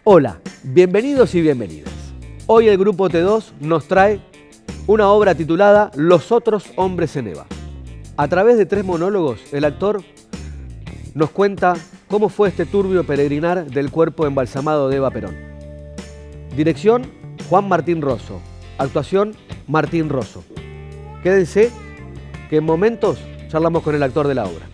Hola, bienvenidos y bienvenidas. Hoy el Grupo T2 nos trae una obra titulada Los otros hombres en Eva. A través de 3 monólogos, el actor nos cuenta cómo fue este turbio peregrinar del cuerpo embalsamado de Eva Perón. Dirección, Juan Martín Rosso. Actuación, Martín Rosso. Quédense, que en momentos charlamos con el actor de la obra.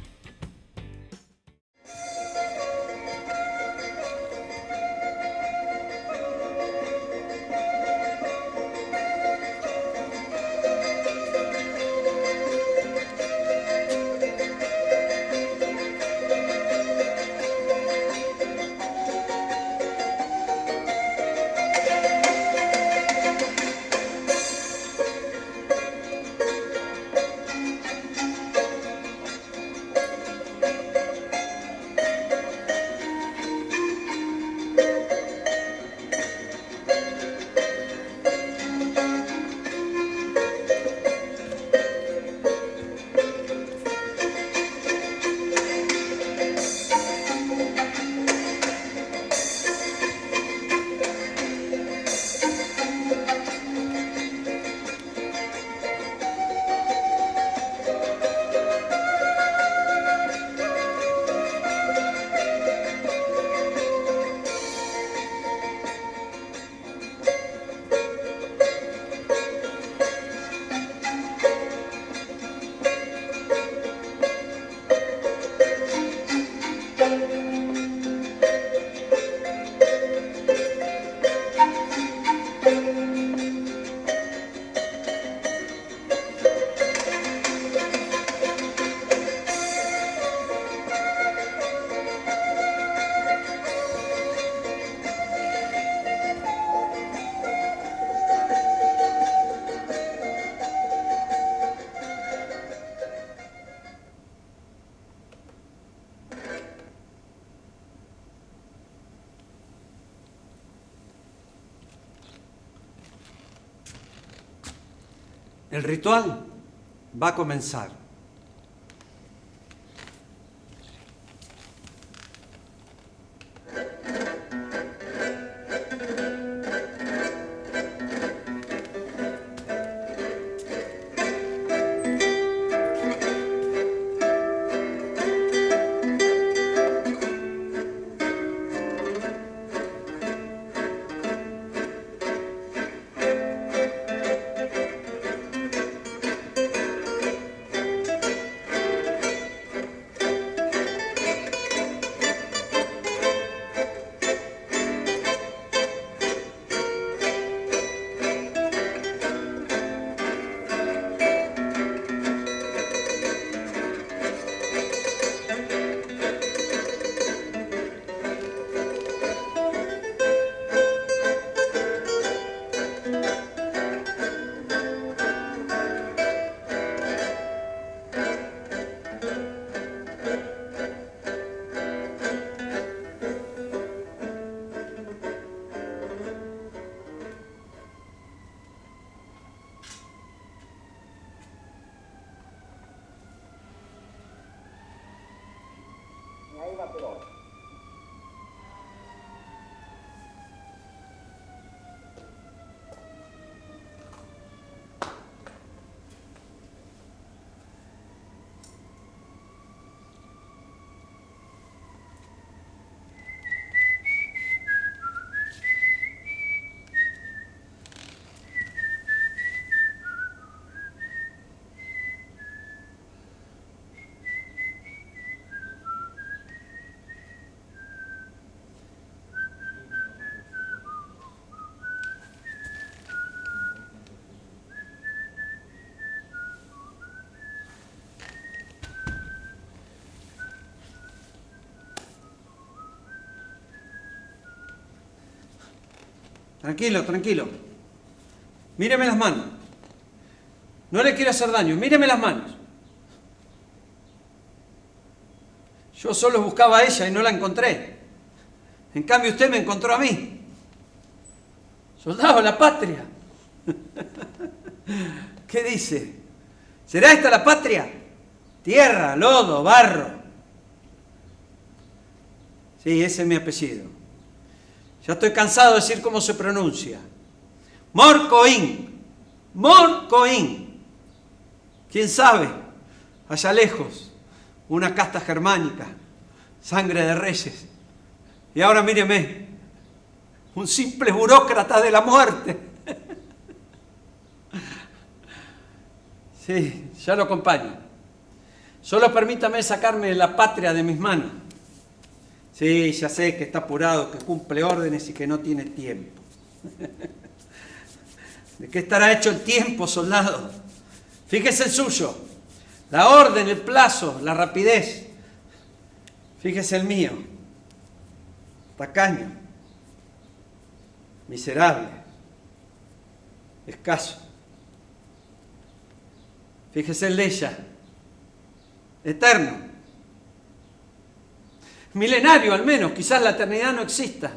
El ritual va a comenzar. Eva Perón. Tranquilo, tranquilo. Míreme las manos. No le quiero hacer daño. Míreme las manos. Yo solo buscaba a ella y no la encontré. En cambio, usted me encontró a mí. Soldado de la patria. ¿Qué dice? ¿Será esta la patria? Tierra, lodo, barro. Sí, ese es mi apellido. Ya estoy cansado de decir cómo se pronuncia. Morcoín. Morcoín. ¿Quién sabe? Allá lejos, una casta germánica, sangre de reyes. Y ahora míreme, un simple burócrata de la muerte. Sí, ya lo acompaño. Solo permítame sacarme la patria de mis manos. Sí, ya sé que está apurado, que cumple órdenes y que no tiene tiempo. ¿De qué estará hecho el tiempo, soldado? Fíjese el suyo. La orden, el plazo, la rapidez. Fíjese el mío. Tacaño. Miserable. Escaso. Fíjese el de ella. Eterno. Milenario al menos, quizás la eternidad no exista.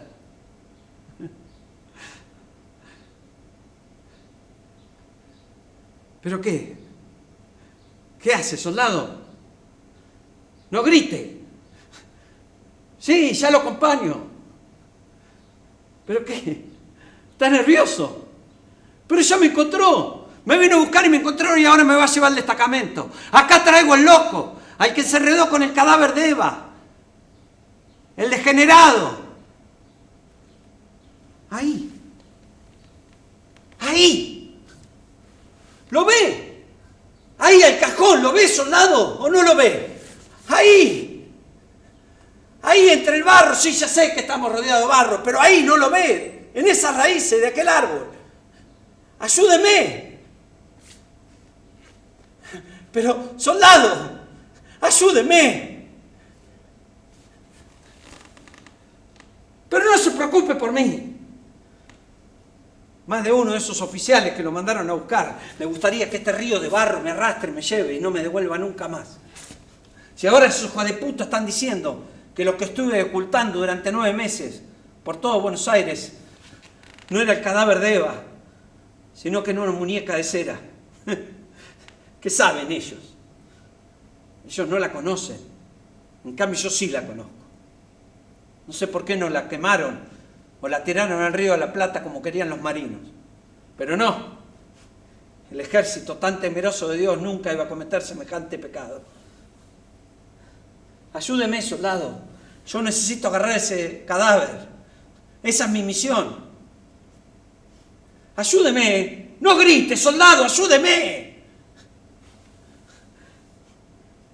¿Pero qué? ¿Qué hace, soldado? No grite. Sí, ya lo acompaño. ¿Pero qué? ¿Está nervioso? Pero ya me encontró. Me vino a buscar y me encontró y ahora me va a llevar al destacamento. Acá traigo al loco, al que se enredó con el cadáver de Eva. El degenerado. Ahí. Ahí. ¿Lo ve? Ahí al cajón. ¿Lo ve, soldado? ¿O no lo ve? Ahí. Ahí entre el barro. Sí, ya sé que estamos rodeados de barro, pero ahí no lo ve. En esas raíces de aquel árbol. Ayúdeme. Pero, soldado, ayúdeme. Pero no se preocupe por mí. Más de uno de esos oficiales que lo mandaron a buscar, me gustaría que este río de barro me arrastre, me lleve y no me devuelva nunca más. Si ahora esos hijos de puta están diciendo que lo que estuve ocultando durante 9 meses por todo Buenos Aires no era el cadáver de Eva, sino que no era una muñeca de cera. ¿Qué saben ellos? Ellos no la conocen. En cambio yo sí la conozco. No sé por qué no la quemaron o la tiraron al río de la Plata como querían los marinos. Pero no. El ejército tan temeroso de Dios nunca iba a cometer semejante pecado. Ayúdeme, soldado. Yo necesito agarrar ese cadáver. Esa es mi misión. Ayúdeme. No grite, soldado, ayúdeme.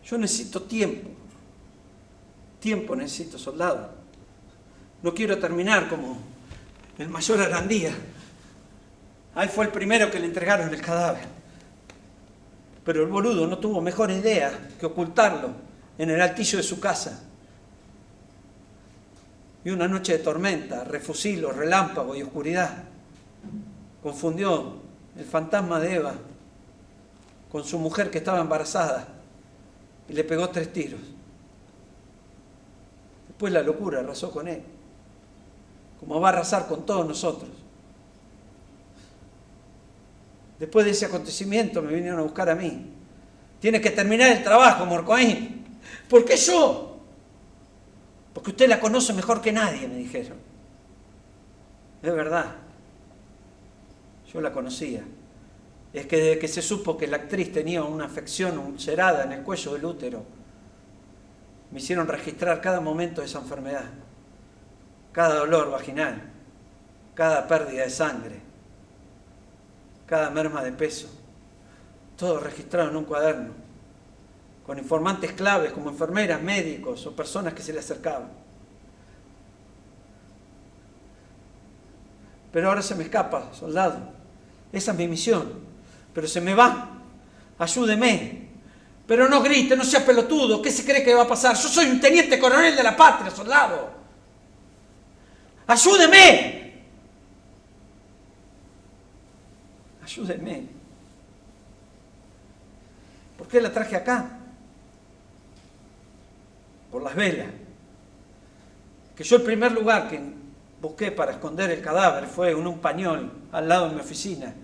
Yo necesito tiempo. Tiempo necesito, soldado. No quiero terminar como el mayor Arandía. Ahí fue el primero que le entregaron el cadáver. Pero el boludo no tuvo mejor idea que ocultarlo en el altillo de su casa. Y una noche de tormenta, refusilos, relámpago y oscuridad, confundió el fantasma de Eva con su mujer que estaba embarazada y le pegó 3 tiros. Después la locura arrasó con él, como va a arrasar con todos nosotros. Después de ese acontecimiento me vinieron a buscar a mí. Tienes que terminar el trabajo, Morcoín. ¿Por qué yo? Porque usted la conoce mejor que nadie, me dijeron. Es verdad. Yo la conocía. Es que desde que se supo que la actriz tenía una afección ulcerada en el cuello del útero, me hicieron registrar cada momento de esa enfermedad, cada dolor vaginal, cada pérdida de sangre, cada merma de peso, todo registrado en un cuaderno, con informantes claves como enfermeras, médicos o personas que se le acercaban. Pero ahora se me escapa, soldado. Esa es mi misión. Pero se me va. Ayúdeme. Pero no grite, no sea pelotudo. ¿Qué se cree que va a pasar? Yo soy un teniente coronel de la patria, soldado. ¡Ayúdeme! Ayúdeme. ¿Por qué la traje acá? Por las velas. Que yo el primer lugar que busqué para esconder el cadáver fue en un pañol al lado de mi oficina.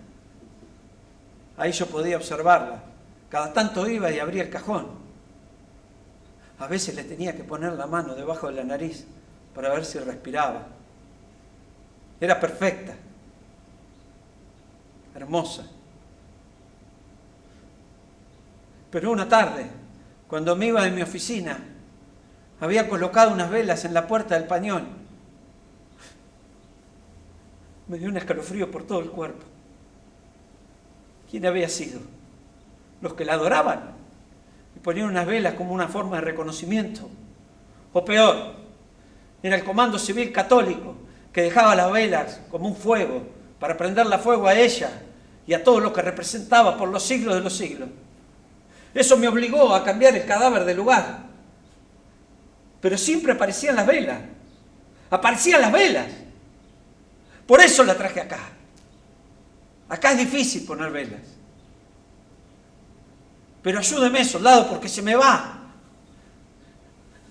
Ahí yo podía observarla. Cada tanto iba y abría el cajón. A veces le tenía que poner la mano debajo de la nariz para ver si respiraba. Era perfecta, hermosa. Pero una tarde, cuando me iba de mi oficina, había colocado unas velas en la puerta del pañol. Me dio un escalofrío por todo el cuerpo. ¿Quién había sido? Los que la adoraban y ponían unas velas como una forma de reconocimiento. O peor, era el Comando Civil Católico que dejaba las velas como un fuego para prenderla fuego a ella y a todo lo que representaba por los siglos de los siglos. Eso me obligó a cambiar el cadáver de lugar. Pero siempre aparecían las velas. Aparecían las velas. Por eso la traje acá. Acá es difícil poner velas. Pero ayúdeme, soldado, porque se me va.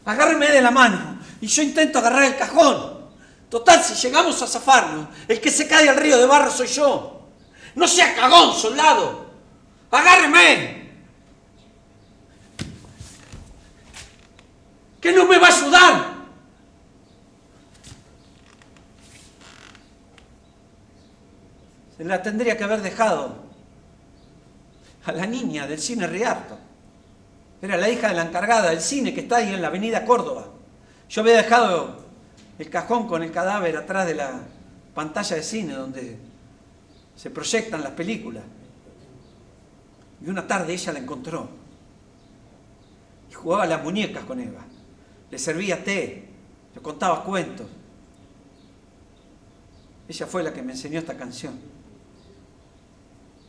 Agárreme de la mano y yo intento agarrar el cajón. Total, si llegamos a zafarnos, el que se cae al río de barro soy yo. No sea cagón, soldado. Agárreme. ¿Que no me va a ayudar? Se la tendría que haber dejado a la niña del cine Riarto. Era la hija de la encargada del cine que está ahí en la avenida Córdoba. Yo había dejado el cajón con el cadáver atrás de la pantalla de cine donde se proyectan las películas. Y una tarde ella la encontró. Y jugaba a las muñecas con Eva. Le servía té, le contaba cuentos. Ella fue la que me enseñó esta canción.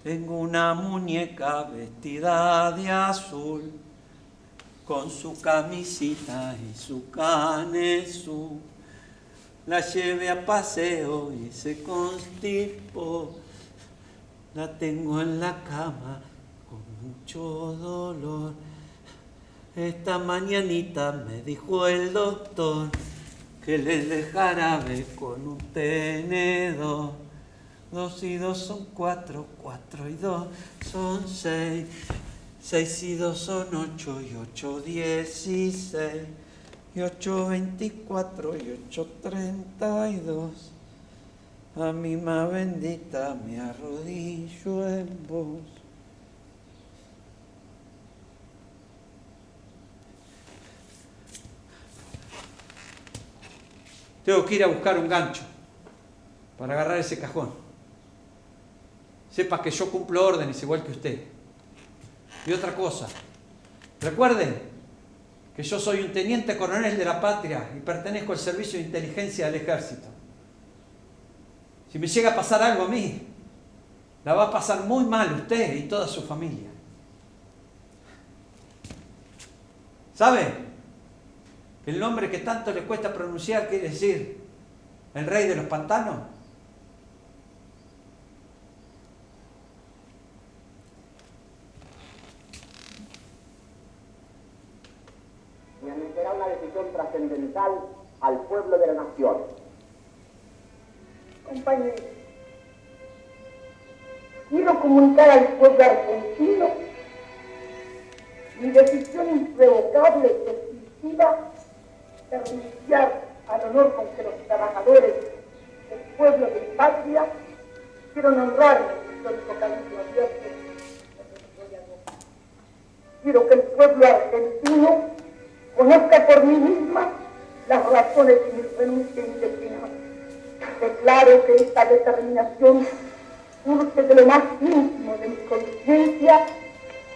Tengo una muñeca vestida de azul, con su camisita y su canesú. La llevé a paseo y se constipó. La tengo en la cama con mucho dolor. Esta mañanita me dijo el doctor que le dé jarabe con un tenedor. 2 y 2 son 4, 4 y 2 son 6, 6 y 2 son 8 y 8 16, y 8 24 y 8 32. A mi ma bendita me arrodillo en vos. Tengo que ir a buscar un gancho para agarrar ese cajón. Sepa que yo cumplo órdenes igual que usted. Y otra cosa, recuerden que yo soy un teniente coronel de la patria y pertenezco al servicio de inteligencia del ejército. Si me llega a pasar algo a mí, la va a pasar muy mal usted y toda su familia. ¿Sabe? El nombre que tanto le cuesta pronunciar quiere decir el rey de los pantanos. Me anunciará una decisión trascendental al pueblo de la nación. Compañeros, quiero comunicar al pueblo argentino mi decisión irrevocable y definitiva de renunciar al honor con que los trabajadores del pueblo de mi patria quieren honrar el histórico camino abierto. Quiero que el pueblo argentino conozca por mí misma las razones de mi renuncia indefinida. Declaro que esta determinación surge de lo más íntimo de mi conciencia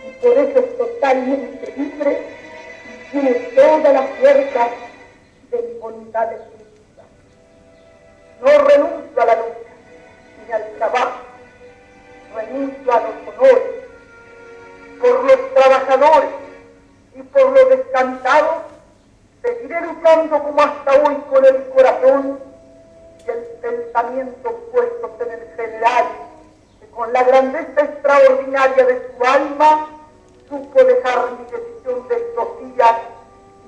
y por eso es totalmente libre y tiene toda la fuerza de mi voluntad definitiva. No renuncio a la lucha ni al trabajo, renuncio a los honores. Por los trabajadores y por los descansados seguiré luchando como hasta hoy con el corazón y el pensamiento puestos en el general, que con la grandeza extraordinaria de su alma supo dejar mi decisión de estos días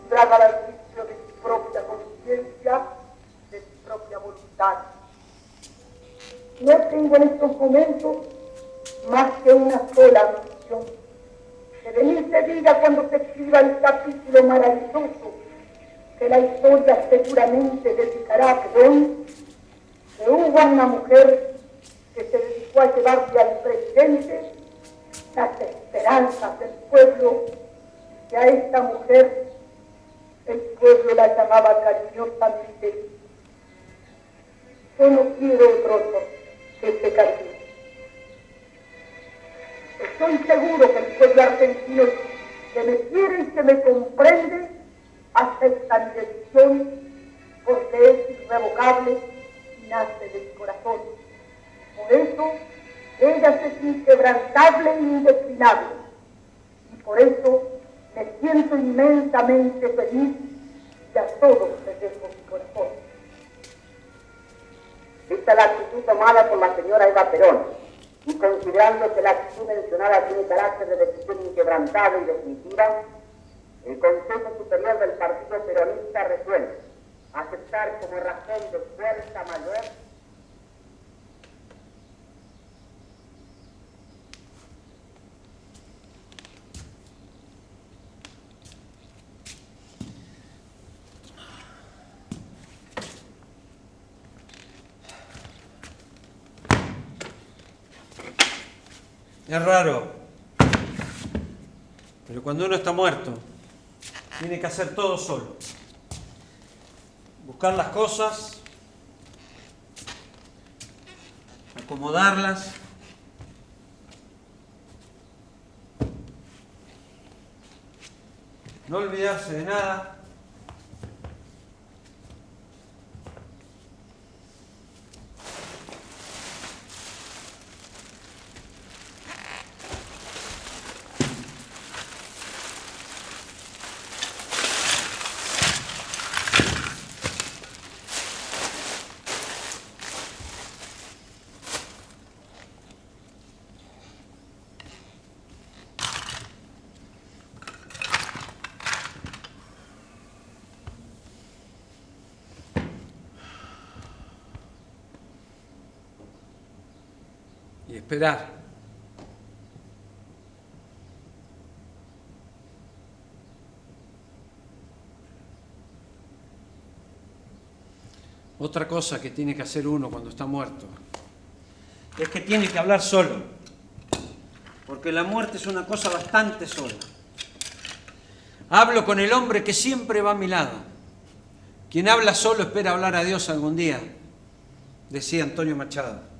librada al arbitrio de su propia conciencia, de su propia voluntad. No tengo en estos momentos más que una sola misión. Que de mí se diga cuando se escriba el capítulo maravilloso que la historia seguramente dedicará a Perón, que hubo una mujer que se dedicó a llevarle al presidente las esperanzas del pueblo, y a esta mujer el pueblo la llamaba cariñosamente. Yo no quiero otro honor que este cariño. Estoy seguro que el pueblo argentino, que me quiere y que me comprende, acepta mi decisión porque es irrevocable y nace del corazón. Por eso, ella es inquebrantable e indeclinable. Y por eso me siento inmensamente feliz y a todos les dejo mi corazón. Vista la actitud tomada por la señora Eva Perón, y considerando que la actitud mencionada tiene carácter de decisión inquebrantable y definitiva, el Consejo Superior del Partido Peronista resuelve aceptar como razón de fuerza mayor Es raro, pero cuando uno está muerto, tiene que hacer todo solo. Buscar las cosas, acomodarlas, no olvidarse de nada. Y esperar. Otra cosa que tiene que hacer uno cuando está muerto es que tiene que hablar solo, porque la muerte es una cosa bastante sola. Hablo con el hombre que siempre va a mi lado. Quien habla solo espera hablar a Dios algún día, decía Antonio Machado.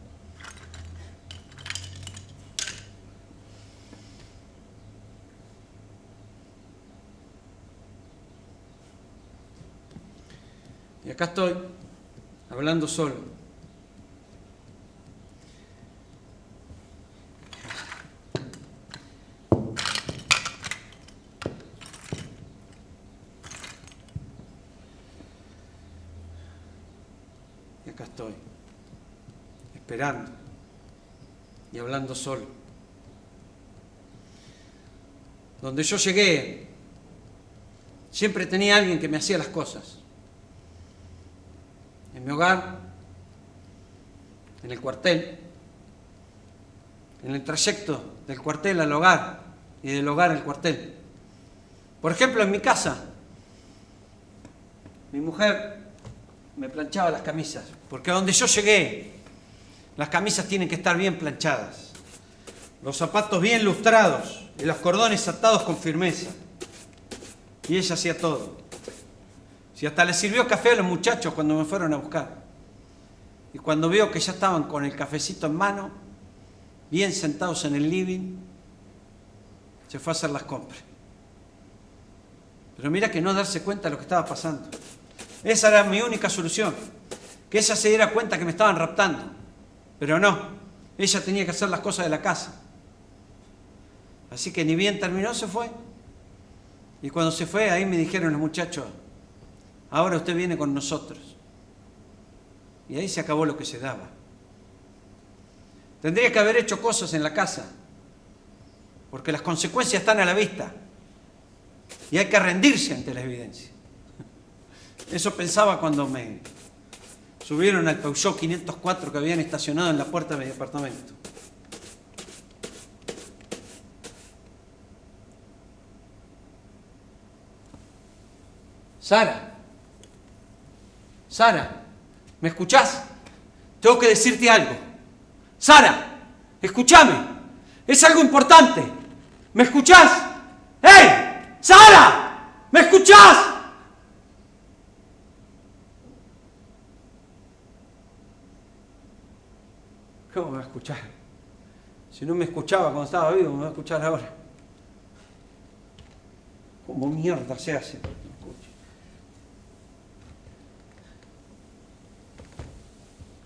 Y acá estoy, hablando solo. Y acá estoy, esperando y hablando solo. Donde yo llegué, siempre tenía alguien que me hacía las cosas. En mi hogar, en el cuartel, en el trayecto del cuartel al hogar y del hogar al cuartel. Por ejemplo, en mi casa, mi mujer me planchaba las camisas, porque a donde yo llegué, las camisas tienen que estar bien planchadas, los zapatos bien lustrados y los cordones atados con firmeza. Y ella hacía todo. Y hasta le sirvió café a los muchachos cuando me fueron a buscar. Y cuando vio que ya estaban con el cafecito en mano, bien sentados en el living, se fue a hacer las compras. Pero mira que no darse cuenta de lo que estaba pasando. Esa era mi única solución. Que ella se diera cuenta que me estaban raptando. Pero no, ella tenía que hacer las cosas de la casa. Así que ni bien terminó, se fue. Y cuando se fue, ahí me dijeron los muchachos: ahora usted viene con nosotros. Y ahí se acabó lo que se daba. Tendría que haber hecho cosas en la casa, porque las consecuencias están a la vista. Y hay que rendirse ante la evidencia. Eso pensaba cuando me subieron al Peugeot 504 que habían estacionado en la puerta de mi departamento. Sara, Sara, ¿me escuchás? Tengo que decirte algo. Sara, escúchame. Es algo importante. ¿Me escuchás? ¡Hey! ¡Sara! ¿Me escuchás? ¿Cómo me va a escuchar? Si no me escuchaba cuando estaba vivo, me va a escuchar ahora. ¿Cómo mierda se hace?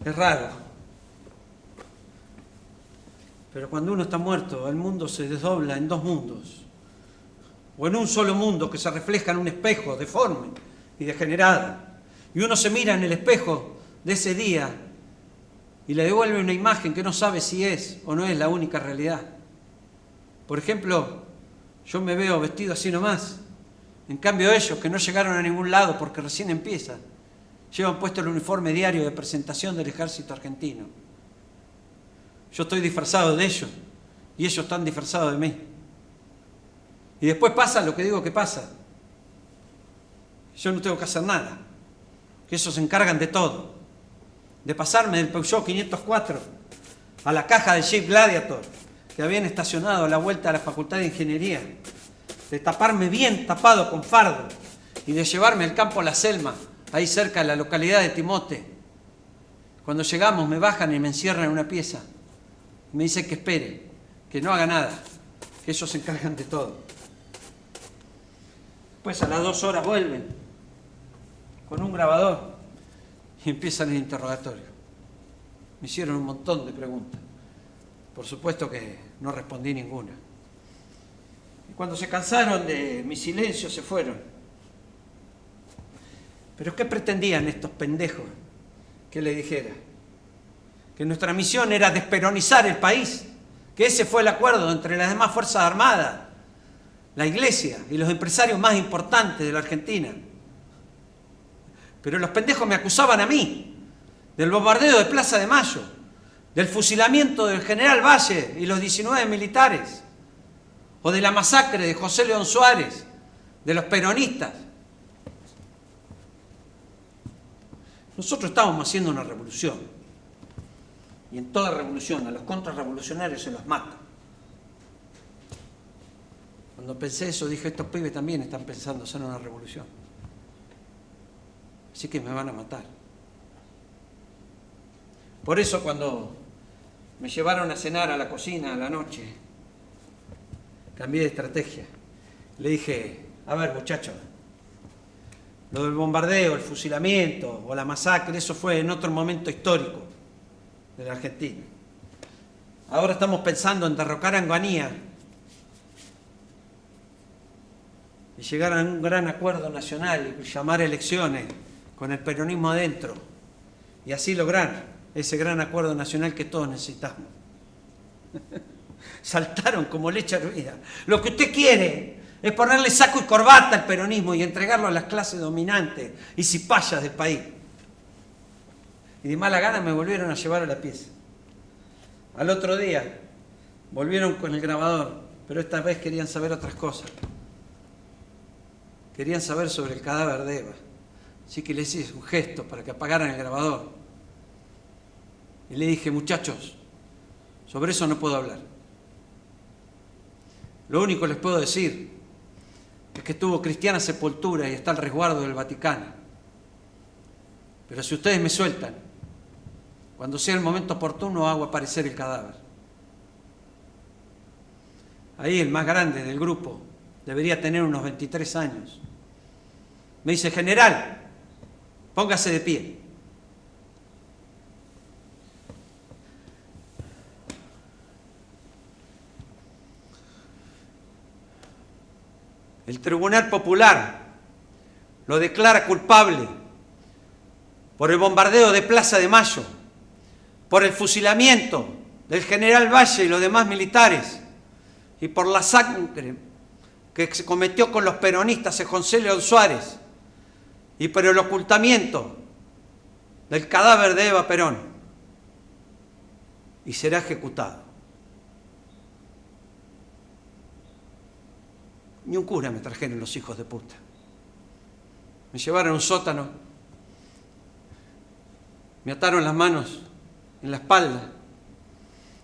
Es raro. Pero cuando uno está muerto, el mundo se desdobla en dos mundos. O en un solo mundo que se refleja en un espejo deforme y degenerado. Y uno se mira en el espejo de ese día y le devuelve una imagen que no sabe si es o no es la única realidad. Por ejemplo, yo me veo vestido así nomás. En cambio ellos, que no llegaron a ningún lado porque recién empiezan, llevan puesto el uniforme diario de presentación del ejército argentino. Yo estoy disfrazado de ellos y ellos están disfrazados de mí. Y después pasa lo que digo que pasa. Yo no tengo que hacer nada. Que ellos se encargan de todo. De pasarme del Peugeot 504 a la caja del Jeep Gladiator que habían estacionado a la vuelta de la Facultad de Ingeniería. De taparme bien tapado con fardo y de llevarme al campo La Selma, ahí cerca de la localidad de Timote. Cuando llegamos me bajan y me encierran en una pieza. Me dicen que espere, que no haga nada, que ellos se encargan de todo. Pues a las 2 horas vuelven con un grabador y empiezan el interrogatorio. Me hicieron un montón de preguntas. Por supuesto que no respondí ninguna. Y cuando se cansaron de mi silencio se fueron. ¿Pero qué pretendían estos pendejos que le dijera? Que nuestra misión era desperonizar el país, que ese fue el acuerdo entre las demás Fuerzas Armadas, la Iglesia y los empresarios más importantes de la Argentina. Pero los pendejos me acusaban a mí del bombardeo de Plaza de Mayo, del fusilamiento del general Valle y los 19 militares, o de la masacre de José León Suárez, de los peronistas. Nosotros estábamos haciendo una revolución. Y en toda revolución, a los contrarrevolucionarios se los mata. Cuando pensé eso, dije, estos pibes también están pensando hacer una revolución. Así que me van a matar. Por eso cuando me llevaron a cenar a la cocina a la noche, cambié de estrategia. Le dije, a ver muchachos, lo del bombardeo, el fusilamiento o la masacre, eso fue en otro momento histórico de la Argentina. Ahora estamos pensando en derrocar a Onganía y llegar a un gran acuerdo nacional y llamar elecciones con el peronismo adentro y así lograr ese gran acuerdo nacional que todos necesitamos. Saltaron como leche hervida. Lo que usted quiere es ponerle saco y corbata al peronismo y entregarlo a las clases dominantes y cipayas del país. Y de mala gana me volvieron a llevar a la pieza. Al otro día volvieron con el grabador, pero esta vez querían saber otras cosas. Querían saber sobre el cadáver de Eva. Así que les hice un gesto para que apagaran el grabador. Y le dije, muchachos, sobre eso no puedo hablar. Lo único que les puedo decir es que tuvo cristiana sepultura y está al resguardo del Vaticano. Pero si ustedes me sueltan, cuando sea el momento oportuno hago aparecer el cadáver. Ahí el más grande del grupo debería tener unos 23 años. Me dice, general, póngase de pie. El Tribunal Popular lo declara culpable por el bombardeo de Plaza de Mayo, por el fusilamiento del general Valle y los demás militares y por la sangre que se cometió con los peronistas en José León Suárez y por el ocultamiento del cadáver de Eva Perón, y será ejecutado. Ni un cura me trajeron los hijos de puta. Me llevaron a un sótano, me ataron las manos en la espalda,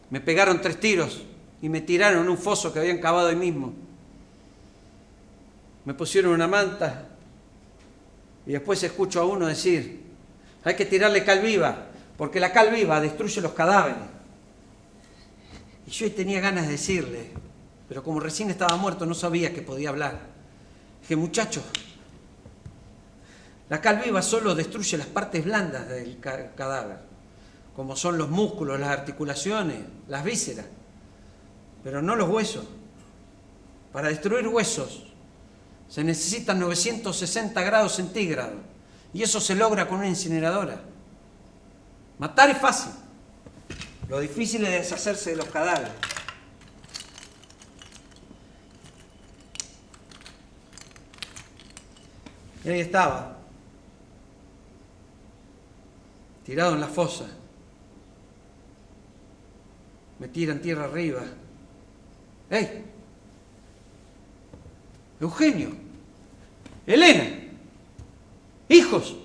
me pegaron 3 tiros y me tiraron en un foso que habían cavado ahí mismo. Me pusieron una manta y después escucho a uno decir: hay que tirarle cal viva, porque la cal viva destruye los cadáveres. Y yo tenía ganas de decirle, pero como recién estaba muerto no sabía que podía hablar. Dije: muchachos, la cal viva solo destruye las partes blandas del cadáver, como son los músculos, las articulaciones, las vísceras, pero no los huesos. Para destruir huesos se necesitan 960 grados centígrados y eso se logra con una incineradora. Matar es fácil, lo difícil es deshacerse de los cadáveres. Y ahí estaba, tirado en la fosa. Me tiran tierra arriba. ¡Ey! Eugenio, Elena, hijos.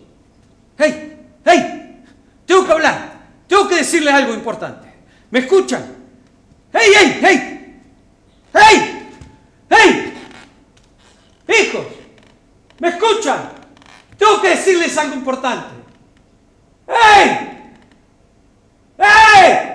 ¡Hey! ¡Hey! Tengo que hablar, tengo que decirles algo importante. ¿Me escuchan? ¡Hey! ¡Hey! ¡Hey! ¡Hey! ¡Hey! ¡Hijos! ¿Me escuchan? Tengo que decirles algo importante. ¡Hey! ¡Hey!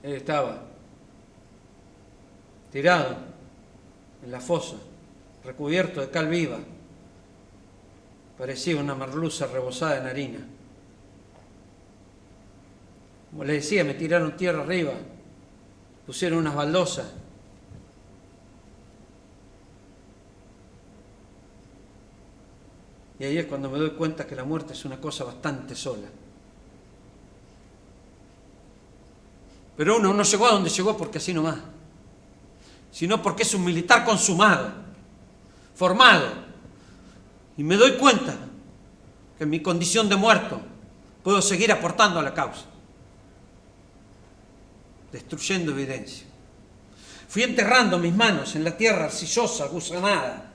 Él estaba tirado en la fosa, recubierto de cal viva. Parecía una merluza rebozada en harina. Como les decía, me tiraron tierra arriba, pusieron unas baldosas. Y ahí es cuando me doy cuenta que la muerte es una cosa bastante sola. Pero uno no llegó a donde llegó porque así nomás, sino porque es un militar consumado, formado. Y me doy cuenta que en mi condición de muerto puedo seguir aportando a la causa, destruyendo evidencia. Fui enterrando mis manos en la tierra arcillosa, gusanada,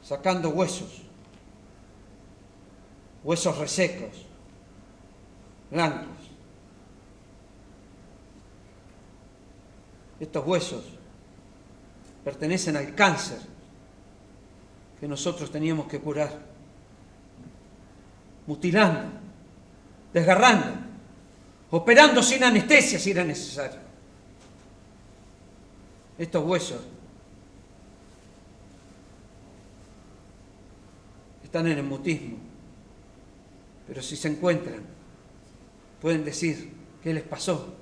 sacando huesos resecos, blancos. Estos huesos pertenecen al cáncer que nosotros teníamos que curar, mutilando, desgarrando, operando sin anestesia si era necesario. Estos huesos están en el mutismo, pero si se encuentran, pueden decir qué les pasó,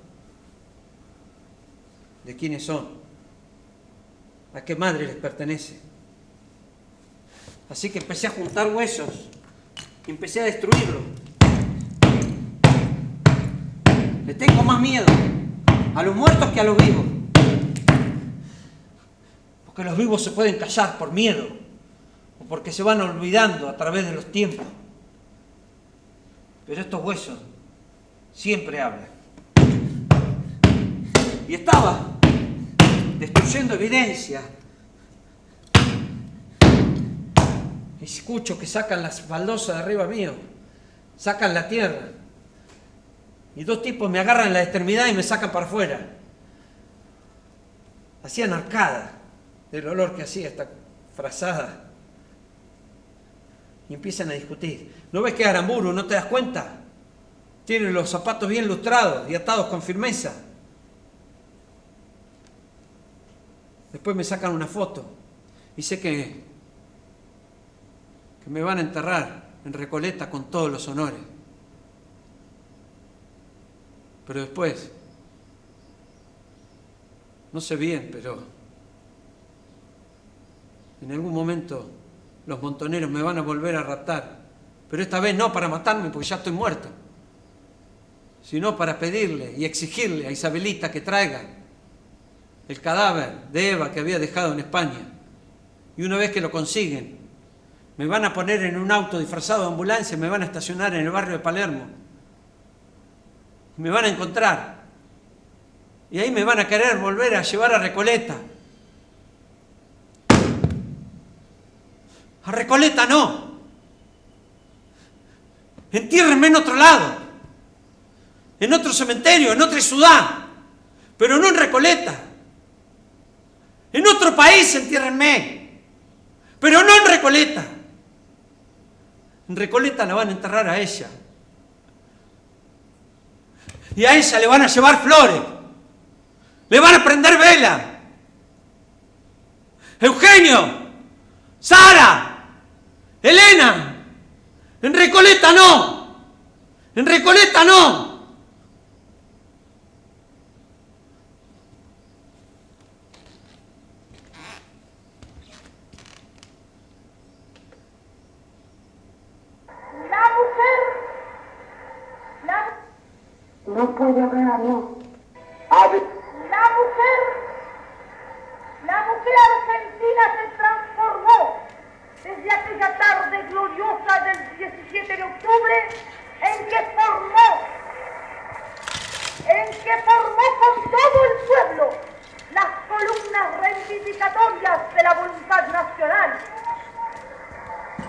de quiénes son, a qué madre les pertenece. Así que empecé a juntar huesos y empecé a destruirlos. Le tengo más miedo a los muertos que a los vivos, porque los vivos se pueden callar por miedo o porque se van olvidando a través de los tiempos, pero estos huesos siempre hablan. Y estaba destruyendo evidencia. Escucho que sacan las baldosas de arriba mío, sacan la tierra. Y 2 tipos me agarran la extremidad y me sacan para afuera. Hacían arcada del olor que hacía esta frazada. Y empiezan a discutir. ¿No ves que es Aramburu? ¿No te das cuenta? Tienen los zapatos bien lustrados y atados con firmeza. Después me sacan una foto y sé que me van a enterrar en Recoleta con todos los honores. Pero después, no sé bien, pero en algún momento los montoneros me van a volver a raptar. Pero esta vez no para matarme porque ya estoy muerto. sino para pedirle y exigirle a Isabelita que traiga el cadáver de Eva que había dejado en España. Y una vez que lo consiguen, me van a poner en un auto disfrazado de ambulancia, me van a estacionar en el barrio de Palermo. Me van a encontrar. Y ahí me van a querer volver a llevar a Recoleta. A Recoleta no. Entiérrenme en otro lado. En otro cementerio, en otra ciudad. Pero no en Recoleta. En otro país entiérrenme. Pero no en Recoleta. En Recoleta la van a enterrar a ella. Y a ella le van a llevar flores. Le van a prender vela. Eugenio, Sara, Elena, en Recoleta no. En Recoleta no. No puede hablar, no. La mujer argentina se transformó desde aquella tarde gloriosa del 17 de octubre en que formó con todo el pueblo las columnas reivindicatorias de la voluntad nacional,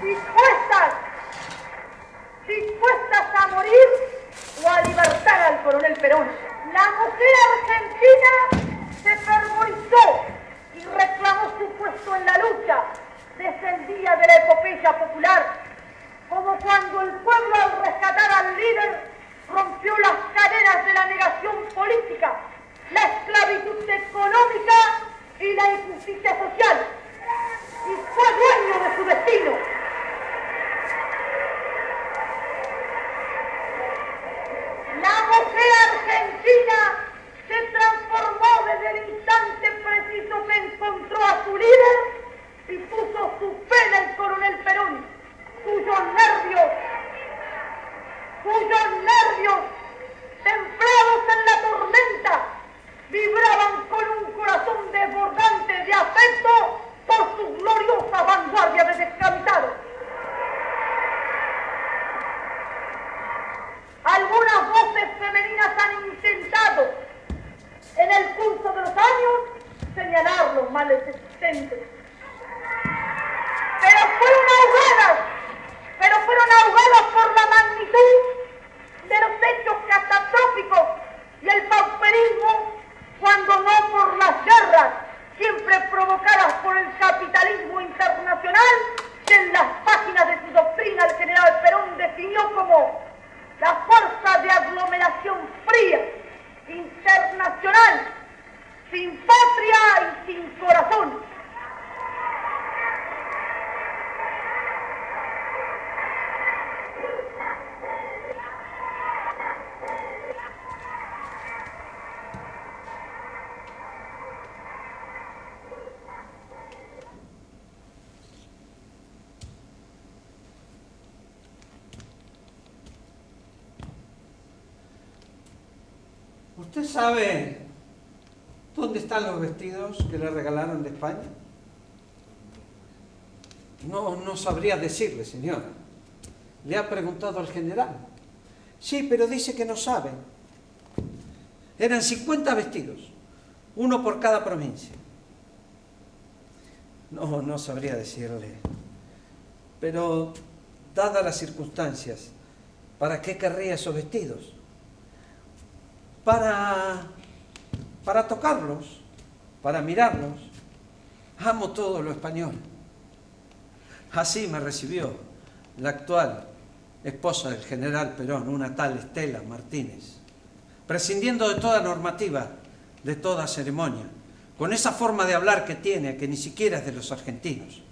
dispuestas a morir o a libertar al coronel Perón. La mujer argentina se fervorizó y reclamó su puesto en la lucha desde el día de la epopeya popular, como cuando el pueblo al rescatar al líder rompió las cadenas de la negación política, la esclavitud económica y la injusticia social, y fue dueño de su destino. La mujer argentina se transformó desde el instante preciso que encontró a su líder y puso su fe en el coronel Perón, cuyos nervios, templados en la tormenta, vibraban con un corazón desbordante de afecto por su gloriosa vanguardia de descabitados. Algunas voces femeninas han intentado, en el curso de los años, señalar los males existentes. Pero fueron ahogadas por la magnitud de los hechos catastróficos y el pauperismo, cuando no por las guerras, siempre provocadas por el capitalismo internacional, que en las páginas de su doctrina el general Perón definió como la fuerza de aglomeración fría, internacional, sin patria y sin corazón. ¿Usted sabe dónde están los vestidos que le regalaron de España? No sabría decirle, señora. Le ha preguntado al general. Sí, pero dice que no sabe. Eran 50 vestidos, uno por cada provincia. No sabría decirle. Pero, dadas las circunstancias, ¿para qué querría esos vestidos? Para tocarlos, para mirarlos. Amo todo lo español. Así me recibió la actual esposa del general Perón, una tal Estela Martínez, prescindiendo de toda normativa, de toda ceremonia, con esa forma de hablar que tiene, que ni siquiera es de los argentinos,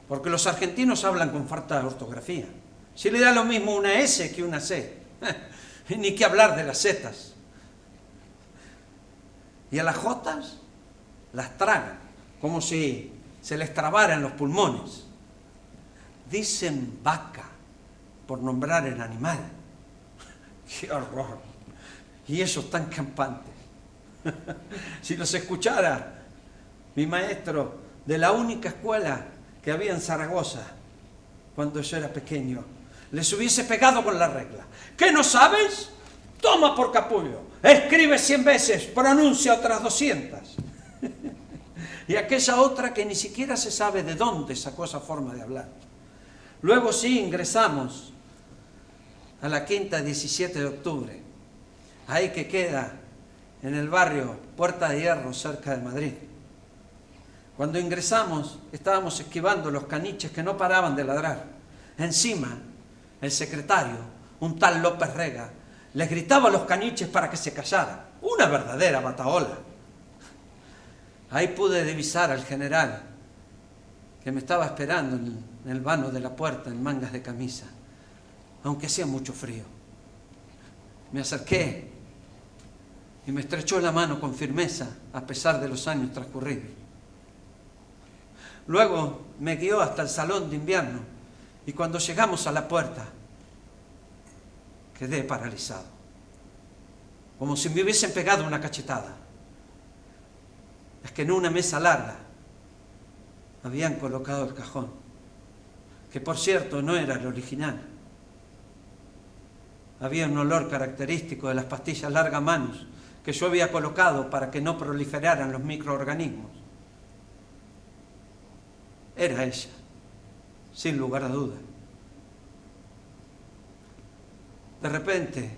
porque los argentinos hablan con falta de ortografía. Si le da lo mismo una S que una C, ni que hablar de las zetas. Y a las jotas las tragan, como si se les trabaran los pulmones. Dicen vaca, por nombrar el animal. ¡Qué horror! Y ellos tan campantes. Si los escuchara mi maestro de la única escuela que había en Zaragoza, cuando yo era pequeño, les hubiese pegado con la regla. ¿Qué no sabes? Toma por capullo. Escribe 100 veces, pronuncia otras 200. Y aquella otra que ni siquiera se sabe de dónde sacó esa forma de hablar. Luego sí ingresamos a la quinta 17 de octubre, ahí que queda en el barrio Puerta de Hierro, cerca de Madrid. Cuando ingresamos estábamos esquivando los caniches que no paraban de ladrar. Encima, el secretario, un tal López Rega, les gritaba a los caniches para que se callaran. Una verdadera batahola. Ahí pude divisar al general, que me estaba esperando en el vano de la puerta, en mangas de camisa, aunque hacía mucho frío. Me acerqué y me estrechó la mano con firmeza, a pesar de los años transcurridos. Luego me guió hasta el salón de invierno y cuando llegamos a la puerta, quedé paralizado, como si me hubiesen pegado una cachetada. Es que en una mesa larga habían colocado el cajón, que por cierto no era el original. Había un olor característico de las pastillas larga manos que yo había colocado para que no proliferaran los microorganismos. Era ella, sin lugar a duda. De repente,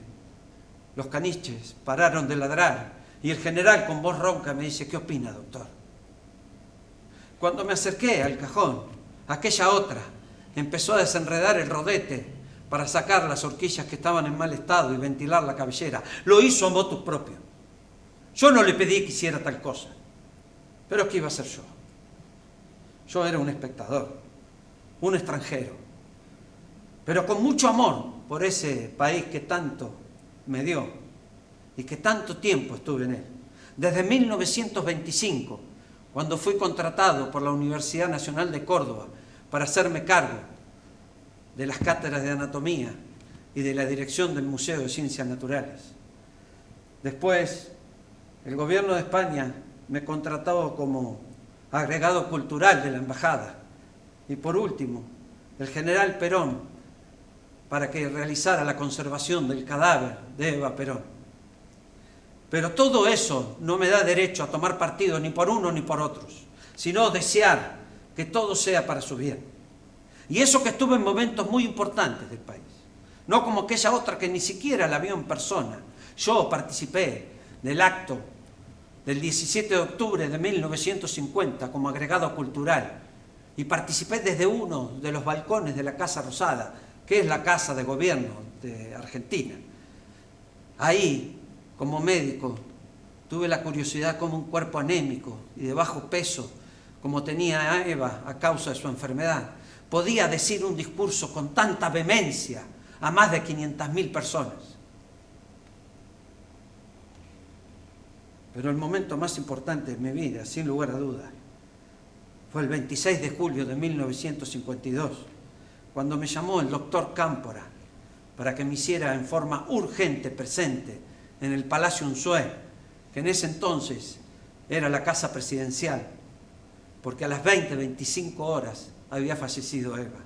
los caniches pararon de ladrar y el general con voz ronca me dice: ¿qué opina, doctor? Cuando me acerqué al cajón, aquella otra empezó a desenredar el rodete para sacar las horquillas que estaban en mal estado y ventilar la cabellera. Lo hizo a motu propio. Yo no le pedí que hiciera tal cosa, pero ¿qué iba a hacer yo? Yo era un espectador, un extranjero, pero con mucho amor por ese país que tanto me dio y que tanto tiempo estuve en él. Desde 1925, cuando fui contratado por la Universidad Nacional de Córdoba para hacerme cargo de las cátedras de anatomía y de la dirección del Museo de Ciencias Naturales. Después, el gobierno de España me contrató como agregado cultural de la embajada. Y por último, el general Perón, para que realizara la conservación del cadáver de Eva Perón. Pero todo eso no me da derecho a tomar partido ni por uno ni por otros, sino desear que todo sea para su bien. Y eso que estuve en momentos muy importantes del país, no como aquella otra que ni siquiera la vio en persona. Yo participé del acto del 17 de octubre de 1950 como agregado cultural y participé desde uno de los balcones de la Casa Rosada, que es la casa de gobierno de Argentina. Ahí, como médico, tuve la curiosidad como un cuerpo anémico y de bajo peso, como tenía Eva a causa de su enfermedad, podía decir un discurso con tanta vehemencia a más de 500.000 personas. Pero el momento más importante de mi vida, sin lugar a dudas, fue el 26 de julio de 1952, cuando me llamó el doctor Cámpora para que me hiciera en forma urgente presente en el Palacio Unzué, que en ese entonces era la casa presidencial, porque a las 20:25 horas había fallecido Eva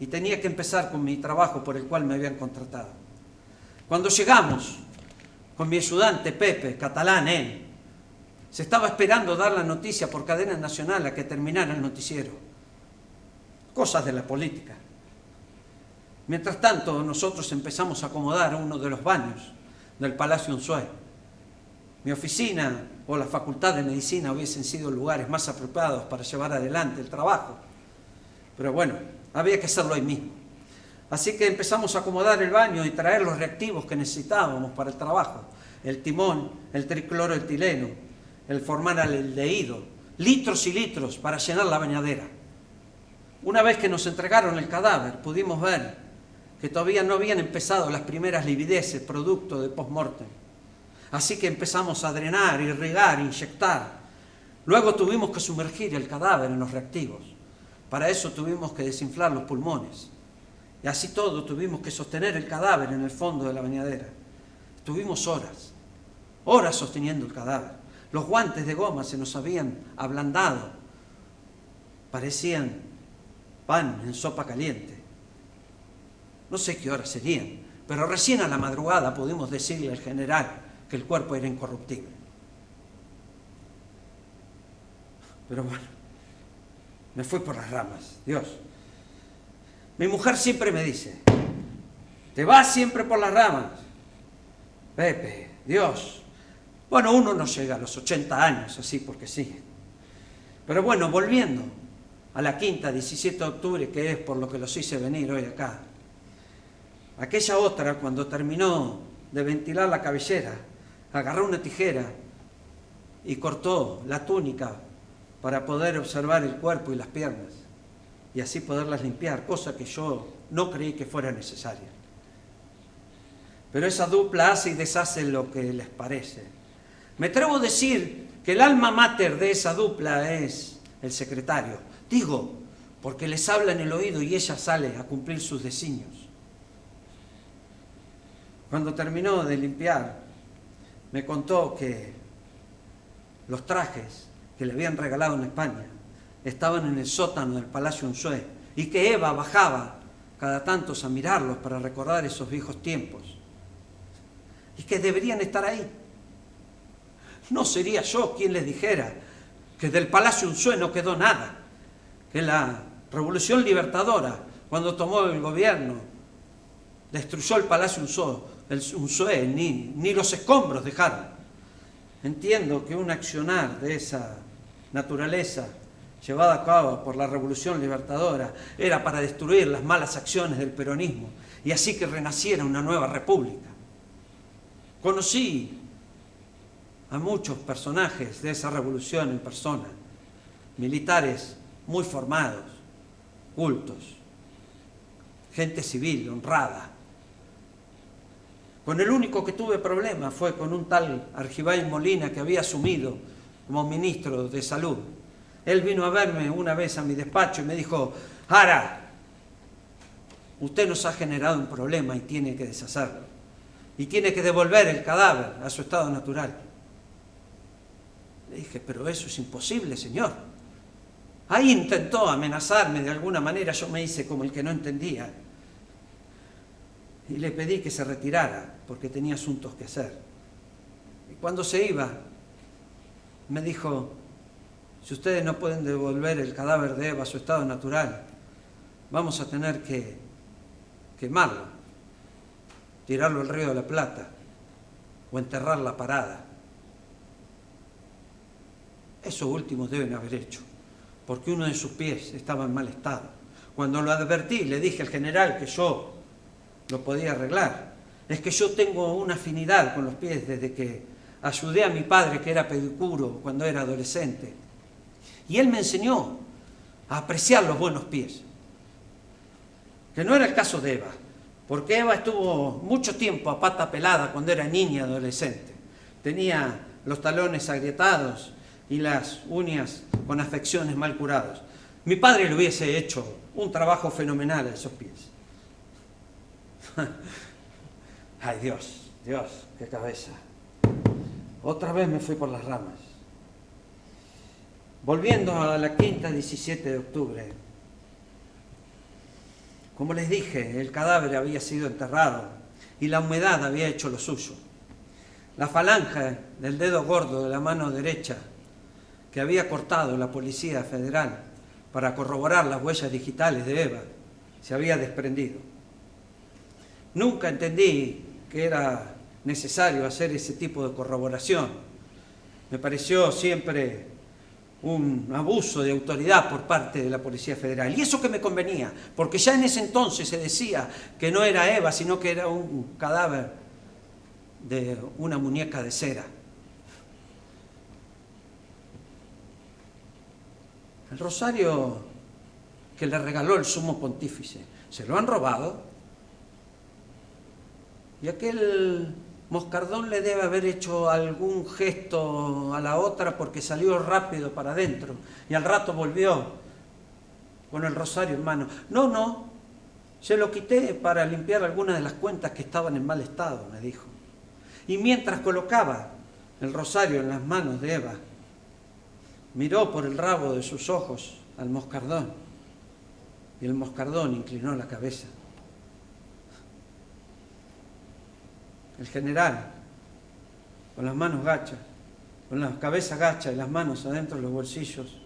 y tenía que empezar con mi trabajo por el cual me habían contratado. Cuando llegamos, con mi ayudante Pepe, catalán él, se estaba esperando dar la noticia por cadena nacional a que terminara el noticiero. Cosas de la política. Mientras tanto, nosotros empezamos a acomodar uno de los baños del Palacio Unzué. Mi oficina o la Facultad de Medicina hubiesen sido lugares más apropiados para llevar adelante el trabajo. Pero bueno, había que hacerlo ahí mismo. Así que empezamos a acomodar el baño y traer los reactivos que necesitábamos para el trabajo. El timón, el tricloroetileno, el formaldehído, litros y litros para llenar la bañadera. Una vez que nos entregaron el cadáver, pudimos ver que todavía no habían empezado las primeras livideces producto de post-mortem. Así que empezamos a drenar, irrigar, inyectar. Luego tuvimos que sumergir el cadáver en los reactivos. Para eso tuvimos que desinflar los pulmones. Y así todo tuvimos que sostener el cadáver en el fondo de la bañadera. Estuvimos horas sosteniendo el cadáver. Los guantes de goma se nos habían ablandado. Parecían pan en sopa caliente. No sé qué horas serían, pero recién a la madrugada pudimos decirle al general que el cuerpo era incorruptible. Pero bueno, me fui por las ramas, Dios. Mi mujer siempre me dice, te vas siempre por las ramas. Pepe, Dios. Bueno, uno no llega a los 80 años así porque sí. Pero bueno, volviendo a la quinta, 17 de octubre, que es por lo que los hice venir hoy acá. Aquella otra, cuando terminó de ventilar la cabellera, agarró una tijera y cortó la túnica para poder observar el cuerpo y las piernas y así poderlas limpiar, cosa que yo no creí que fuera necesaria. Pero esa dupla hace y deshace lo que les parece. Me atrevo a decir que el alma mater de esa dupla es el secretario. Digo, porque les habla en el oído y ella sale a cumplir sus designios. Cuando terminó de limpiar, me contó que los trajes que le habían regalado en España estaban en el sótano del Palacio Unzué y que Eva bajaba cada tantos a mirarlos para recordar esos viejos tiempos y que deberían estar ahí. No sería yo quien les dijera que del Palacio Unzué no quedó nada, que la Revolución Libertadora, cuando tomó el gobierno, destruyó el Palacio Unzué, ni los escombros dejaron. Entiendo que un accionar de esa naturaleza llevada a cabo por la Revolución Libertadora era para destruir las malas acciones del peronismo y así que renaciera una nueva república. Conocí a muchos personajes de esa revolución en persona, militares muy formados, cultos, gente civil, honrada. Con el único que tuve problema fue con un tal Argibay Molina que había asumido como ministro de Salud. Él vino a verme una vez a mi despacho y me dijo, Ara, usted nos ha generado un problema y tiene que deshacerlo. Y tiene que devolver el cadáver a su estado natural. Le dije, pero eso es imposible, señor. Ahí intentó amenazarme de alguna manera, yo me hice como el que no entendía. Y le pedí que se retirara, porque tenía asuntos que hacer. Y cuando se iba, me dijo, si ustedes no pueden devolver el cadáver de Eva a su estado natural, vamos a tener que quemarlo, tirarlo al Río de la Plata o enterrar la parada. Eso último deben haber hecho, porque uno de sus pies estaba en mal estado. Cuando lo advertí, le dije al general que yo lo podía arreglar. Es que yo tengo una afinidad con los pies desde que ayudé a mi padre, que era pedicuro, cuando era adolescente. Y él me enseñó a apreciar los buenos pies. Que no era el caso de Eva, porque Eva estuvo mucho tiempo a pata pelada cuando era niña y adolescente. Tenía los talones agrietados y las uñas con afecciones mal curados. Mi padre le hubiese hecho un trabajo fenomenal a esos pies. Ay, Dios, qué cabeza. Otra vez me fui por las ramas. Volviendo a la quinta, 17 de octubre. Como les dije, el cadáver había sido enterrado y la humedad había hecho lo suyo. La falange del dedo gordo de la mano derecha que había cortado la Policía Federal para corroborar las huellas digitales de Eva se había desprendido. Nunca entendí que era necesario hacer ese tipo de corroboración. Me pareció siempre un abuso de autoridad por parte de la Policía Federal. Y eso que me convenía, porque ya en ese entonces se decía que no era Eva, sino que era un cadáver de una muñeca de cera. El rosario que le regaló el sumo pontífice, ¿se lo han robado? Y aquel Moscardón le debe haber hecho algún gesto a la otra porque salió rápido para adentro y al rato volvió con el rosario en mano. No, se lo quité para limpiar algunas de las cuentas que estaban en mal estado, me dijo. Y mientras colocaba el rosario en las manos de Eva, miró por el rabo de sus ojos al moscardón, y el moscardón inclinó la cabeza. El general, con las manos gachas, con la cabeza gacha y las manos adentro de los bolsillos,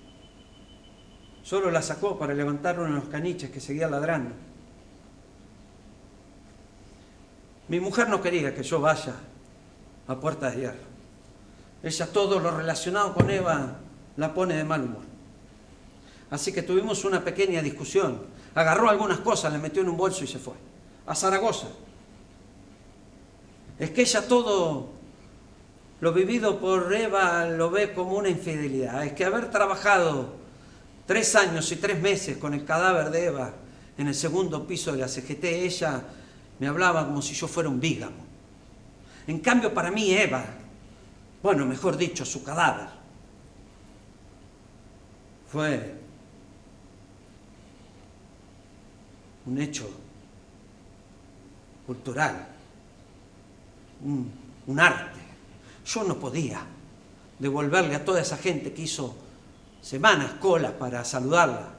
solo la sacó para levantar uno de los caniches que seguía ladrando. Mi mujer no quería que yo vaya a Puerta de Hierro. Ella todo lo relacionado con Eva la pone de mal humor. Así que tuvimos una pequeña discusión. Agarró algunas cosas, las metió en un bolso y se fue. A Zaragoza. Es que ella todo lo vivido por Eva lo ve como una infidelidad. Es que haber trabajado 3 años y 3 meses con el cadáver de Eva en el segundo piso de la CGT, ella me hablaba como si yo fuera un bígamo. En cambio, para mí Eva, bueno, mejor dicho, su cadáver, fue un hecho cultural, un arte. Yo no podía devolverle a toda esa gente que hizo semanas colas para saludarla,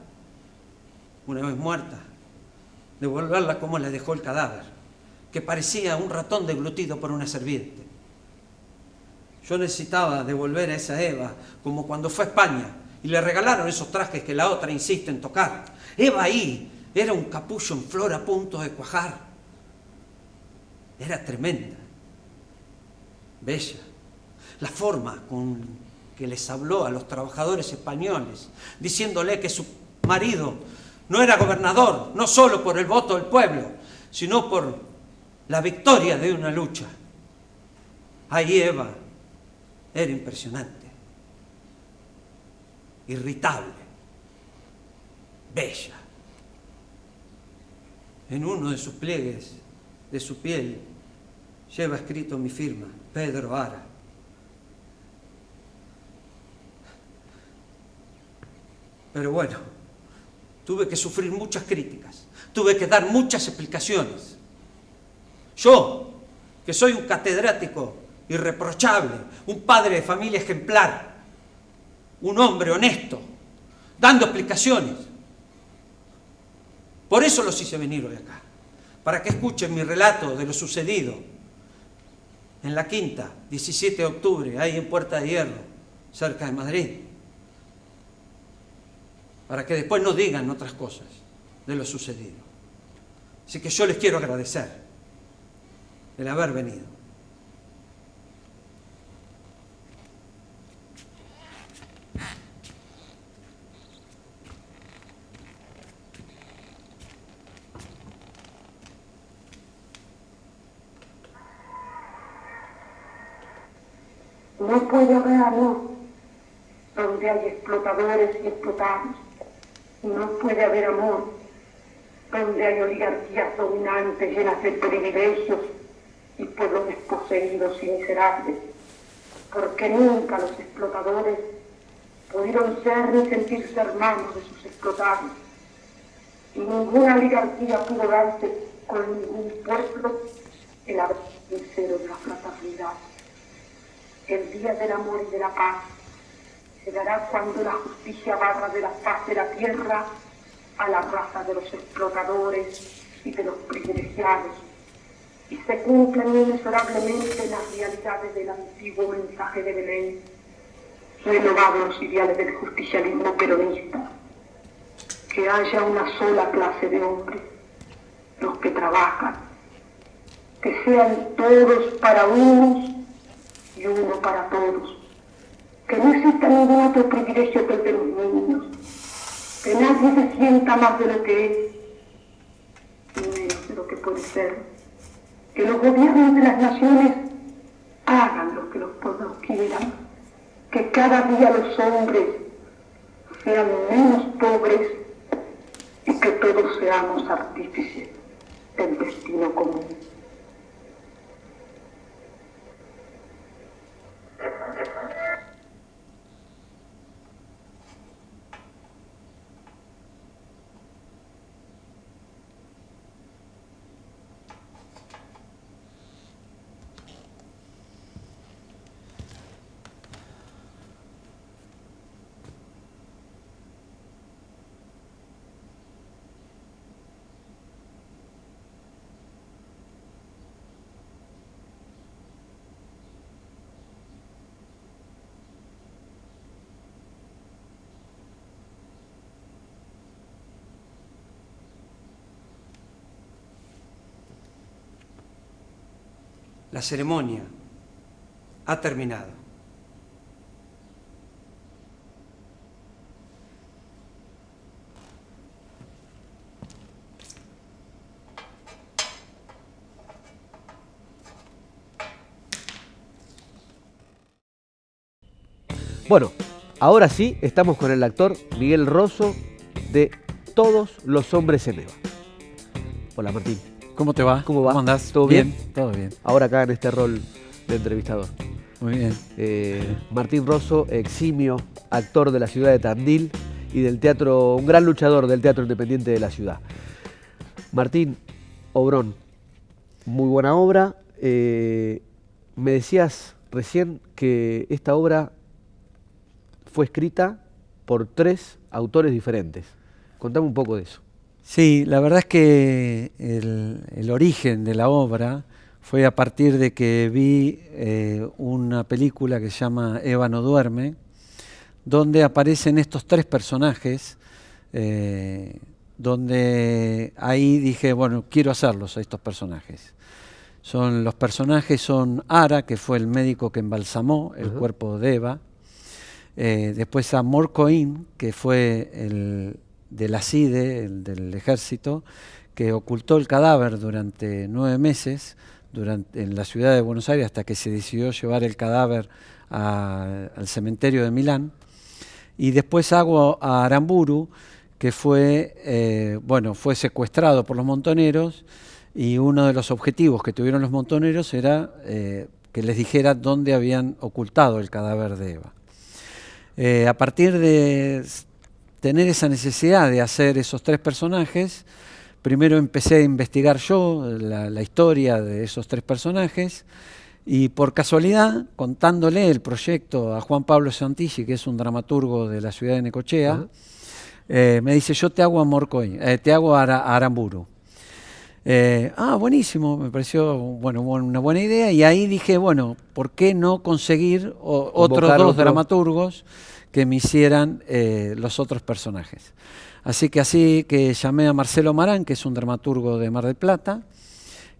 una vez muerta, devolverla como le dejó el cadáver, que parecía un ratón deglutido por una serpiente. Yo necesitaba devolver a esa Eva como cuando fue a España y le regalaron esos trajes que la otra insiste en tocar. Eva ahí era un capullo en flor a punto de cuajar. Era tremenda, bella. La forma con que les habló a los trabajadores españoles, diciéndole que su marido no era gobernador, no solo por el voto del pueblo, sino por la victoria de una lucha. Ahí Eva era impresionante, irritable, bella. En uno de sus pliegues de su piel lleva escrito mi firma, Pedro Ara. Pero bueno, tuve que sufrir muchas críticas, tuve que dar muchas explicaciones. Yo, que soy un catedrático irreprochable, un padre de familia ejemplar, un hombre honesto, dando explicaciones. Por eso los hice venir hoy acá, para que escuchen mi relato de lo sucedido en la Quinta, 17 de octubre, ahí en Puerta de Hierro, cerca de Madrid. Para que después no digan otras cosas de lo sucedido. Así que yo les quiero agradecer el haber venido. No puede haber amor donde hay explotadores y explotados. No puede haber amor donde hay oligarquías dominantes llenas de privilegios y pueblos desposeídos y miserables, porque nunca los explotadores pudieron ser ni sentirse hermanos de sus explotados, y ninguna oligarquía pudo darse con ningún pueblo el abrazo sincero de la fraternidad. El día del amor y de la paz se dará cuando la justicia barra de la faz de la tierra a la raza de los explotadores y de los privilegiados, y se cumplan inexorablemente las realidades del antiguo mensaje de Belén, renovados los ideales del justicialismo peronista, que haya una sola clase de hombres, los que trabajan, que sean todos para unos y uno para todos, que no exista ningún otro privilegio que el de los niños, que nadie se sienta más de lo que es, ni menos de lo que puede ser, que los gobiernos de las naciones hagan lo que los pueblos quieran, que cada día los hombres sean menos pobres y que todos seamos artífices del destino común. La ceremonia ha terminado. Bueno, ahora sí estamos con el actor Miguel Rosso de Todos los hombres en Eva. Hola Martín. ¿Cómo te va? ¿Cómo va? ¿Cómo andás? ¿Todo bien? Todo bien. Ahora acá en este rol de entrevistador. Muy bien. Martín Rosso, eximio actor de la ciudad de Tandil y del teatro, un gran luchador del teatro independiente de la ciudad. Martín, obrón, muy buena obra. Me decías recién que esta obra fue escrita por 3 autores diferentes. Contame un poco de eso. Sí, la verdad es que el origen de la obra fue a partir de que vi una película que se llama Eva no duerme, donde aparecen estos 3 personajes, donde ahí dije, bueno, quiero hacerlos a estos personajes. Los personajes son Ara, que fue el médico que embalsamó el cuerpo de Eva, después a Morcoín, que fue el de la CIDE, el del ejército, que ocultó el cadáver durante 9 meses en la ciudad de Buenos Aires hasta que se decidió llevar el cadáver al cementerio de Milán. Y después hago a Aramburu, que fue secuestrado por los montoneros, y uno de los objetivos que tuvieron los montoneros era que les dijera dónde habían ocultado el cadáver de Eva. A partir de tener esa necesidad de hacer esos 3 personajes, primero empecé a investigar yo la historia de esos 3 personajes, y por casualidad, contándole el proyecto a Juan Pablo Santilli, que es un dramaturgo de la ciudad de Necochea, me dice, yo te hago a Morcoín, te hago a Aramburu. Buenísimo, me pareció una buena idea, y ahí dije, bueno, ¿por qué no conseguir otros 2 dramaturgos que me hicieran los otros personajes? Así que llamé a Marcelo Marán, que es un dramaturgo de Mar del Plata,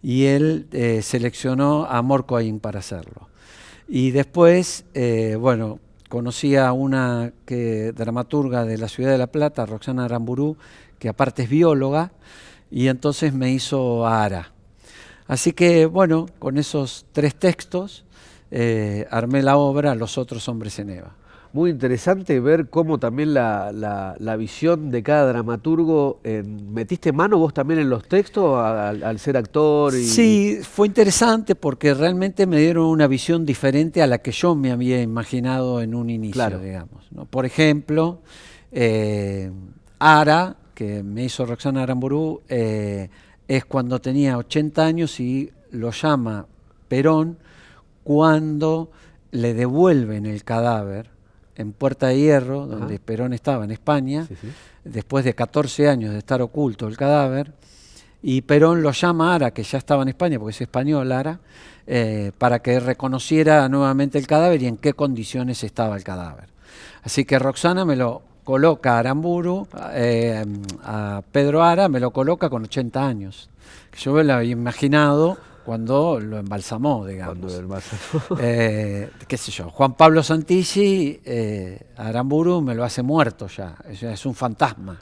y él seleccionó a Morcoín para hacerlo. Y después, conocí a una dramaturga de la ciudad de La Plata, Roxana Aramburu, que aparte es bióloga, y entonces me hizo a Ara. Así que, bueno, con esos 3 textos armé la obra Los otros hombres en Eva. Muy interesante ver cómo también la visión de cada dramaturgo, ¿metiste mano vos también en los textos al ser actor? Sí, fue interesante porque realmente me dieron una visión diferente a la que yo me había imaginado en un inicio, claro, digamos, ¿no? Por ejemplo, Ara, que me hizo Roxana Aramburu, es cuando tenía 80 años y lo llama Perón cuando le devuelven el cadáver en Puerta de Hierro, donde Perón estaba en España, después de 14 años de estar oculto el cadáver, y Perón lo llama a Ara, que ya estaba en España, porque es español Ara, para que reconociera nuevamente el cadáver y en qué condiciones estaba el cadáver. Así que Roxana me lo coloca a Aramburu, a Pedro Ara me lo coloca con 80 años, que yo me lo había imaginado cuando lo embalsamó, digamos. Qué sé yo, Juan Pablo Santilli, Aramburu me lo hace muerto ya, es un fantasma.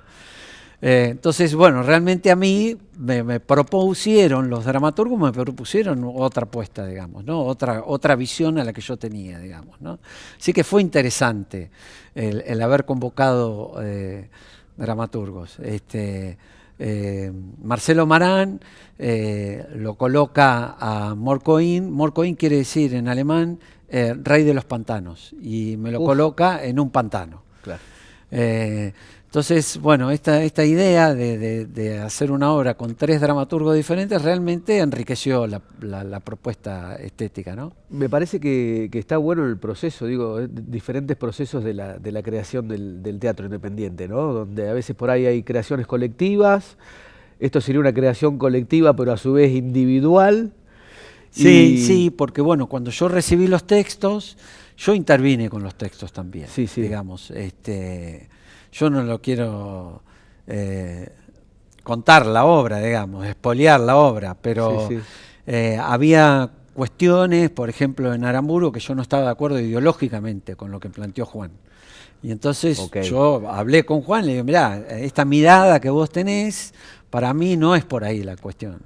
Entonces, bueno, realmente a mí me propusieron, los dramaturgos me propusieron otra apuesta, digamos, ¿no? Otra visión a la que yo tenía, digamos, ¿no? Así que fue interesante el haber convocado dramaturgos. Marcelo Marán lo coloca a Morcoín. Morcoín quiere decir en alemán rey de los pantanos, y me lo coloca en un pantano. Claro. Entonces, bueno, esta idea de hacer una obra con 3 dramaturgos diferentes realmente enriqueció la propuesta estética, ¿no? Me parece que está bueno el proceso, diferentes procesos de la creación del teatro independiente, ¿no? Donde a veces por ahí hay creaciones colectivas, esto sería una creación colectiva pero a su vez individual. Sí, porque bueno, cuando yo recibí los textos, yo intervine con los textos también, digamos. Yo no lo quiero contar la obra, digamos, espoliar la obra, pero había cuestiones, por ejemplo, en Aramburu, que yo no estaba de acuerdo ideológicamente con lo que planteó Juan. Y entonces yo hablé con Juan y le digo, mirá, esta mirada que vos tenés, para mí no es por ahí la cuestión.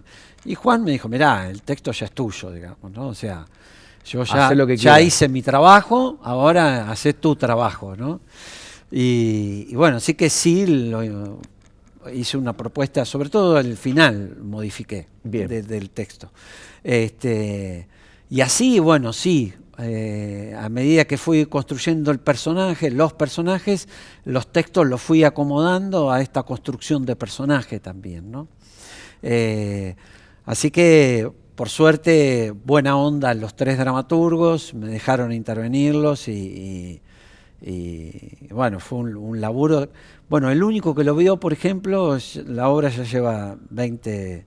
Y Juan me dijo, mirá, el texto ya es tuyo, digamos, ¿no? O sea, yo ya hice mi trabajo, ahora hacé tu trabajo, ¿no? Y bueno, sí que sí, hice una propuesta, sobre todo el final modifiqué del texto. Y así, bueno, sí, a medida que fui construyendo el personaje, los personajes, los textos los fui acomodando a esta construcción de personaje también, ¿no? Así que, por suerte, buena onda los 3 dramaturgos, me dejaron intervenirlos y bueno, fue un laburo. Bueno, el único que lo vio, por ejemplo, la obra ya lleva 20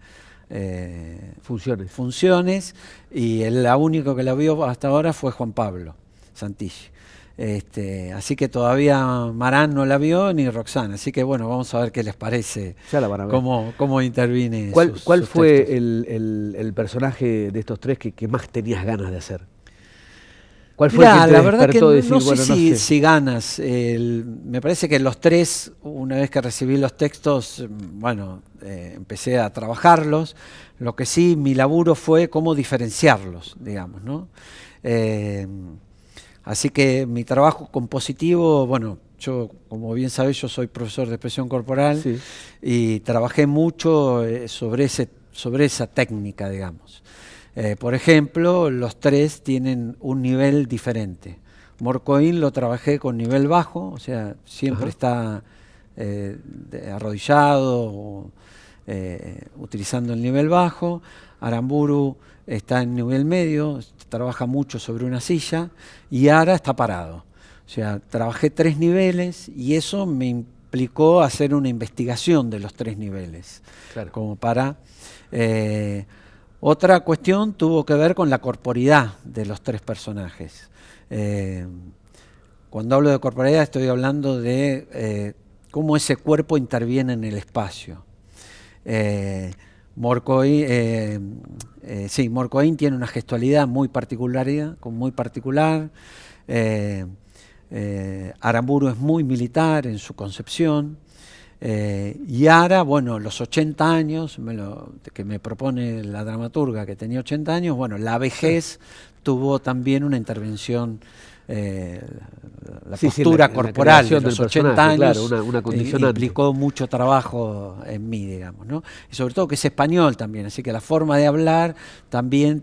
funciones y la único que la vio hasta ahora fue Juan Pablo Santilli. Así que todavía Marán no la vio ni Roxana, así que bueno, vamos a ver qué les parece, ya la van a ver. Cómo interviene. ¿Cuál fue el personaje de estos 3 que más tenías ganas de hacer? ¿Cuál fue el que te la verdad que decir, no sé si ganas. Me parece que los 3, una vez que recibí los textos, bueno, empecé a trabajarlos. Lo que sí, mi laburo fue cómo diferenciarlos, digamos, ¿no? Así que mi trabajo compositivo, bueno, yo, como bien sabés, yo soy profesor de expresión corporal y trabajé mucho sobre esa técnica, digamos. Por ejemplo, los 3 tienen un nivel diferente. Morcoín lo trabajé con nivel bajo, o sea, siempre está arrodillado, utilizando el nivel bajo. Aramburu está en nivel medio, trabaja mucho sobre una silla, y Ara está parado. O sea, trabajé 3 niveles y eso me implicó hacer una investigación de los 3 niveles. Claro. Como para... otra cuestión tuvo que ver con la corporidad de los 3 personajes. Cuando hablo de corporeidad estoy hablando de cómo ese cuerpo interviene en el espacio. Morcoín tiene una gestualidad muy particular. Aramburu es muy militar en su concepción. Y Ara, bueno, los 80 años, que me propone la dramaturga que tenía 80 años, bueno, la vejez tuvo también una intervención, la postura corporal de los 80 años, claro, una condicionante. Implicó mucho trabajo en mí, digamos, ¿no? Y sobre todo que es español también, así que la forma de hablar también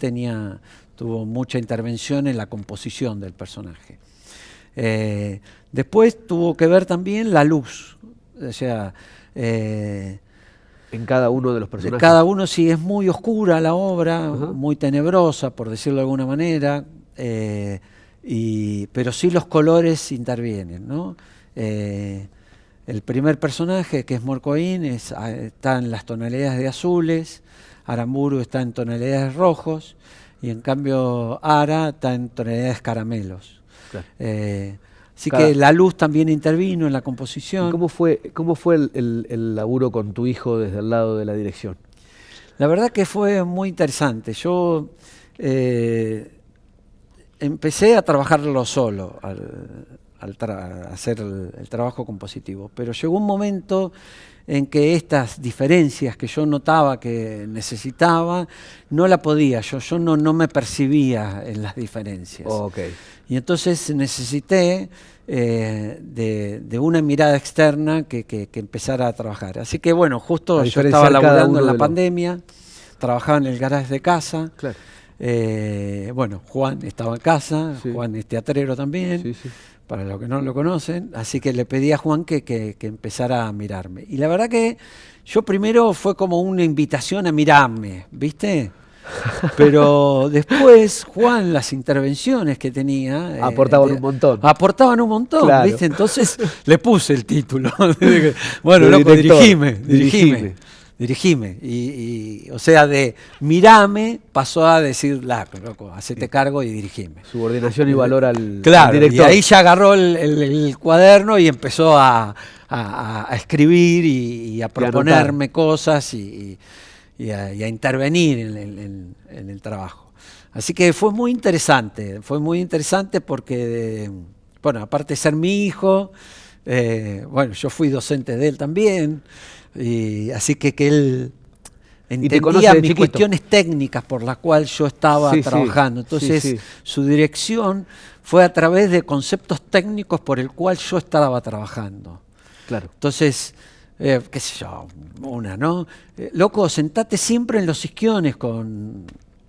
tuvo mucha intervención en la composición del personaje. Después tuvo que ver también la luz, o sea... en cada uno de los personajes. Cada uno sí es muy oscura la obra, muy tenebrosa, por decirlo de alguna manera, pero sí los colores intervienen, ¿no? El primer personaje, que es Morcoín, está en las tonalidades de azules, Aramburu está en tonalidades rojos, y en cambio Ara está en tonalidades caramelos. Claro. Así que la luz también intervino en la composición. ¿Y cómo fue el laburo con tu hijo desde el lado de la dirección? La verdad que fue muy interesante. Yo empecé a trabajarlo solo, al hacer el trabajo compositivo, pero llegó un momento en que estas diferencias que yo notaba que necesitaba, no la podía, yo no me percibía en las diferencias. Y entonces necesité de una mirada externa que empezara a trabajar. Así que bueno, justo yo estaba laburando en la pandemia, trabajaba en el garage de casa. Claro. Bueno, Juan estaba en casa, Juan es teatrero también, para los que no lo conocen, así que le pedí a Juan que empezara a mirarme. Y la verdad que yo primero fue como una invitación a mirarme, ¿viste? Pero después Juan, las intervenciones que tenía... aportaban un montón. Aportaban un montón, claro. ¿Viste? Entonces le puse el título. Bueno, de loco, director, dirigime. Y o sea, de mirame pasó a decir, loco, hacete cargo y dirigime. Subordinación y valor al director. Y ahí ya agarró el cuaderno y empezó a escribir y a proponerme cosas y a intervenir en el trabajo. Así que fue muy interesante porque, bueno, aparte de ser mi hijo, bueno, yo fui docente de él también, y así que él entendía mis cuestiones técnicas por las cuales yo estaba trabajando. Entonces, su dirección fue a través de conceptos técnicos por el cual yo estaba trabajando. Claro. Entonces, qué sé yo, ¿no? Loco, sentate siempre en los isquiones con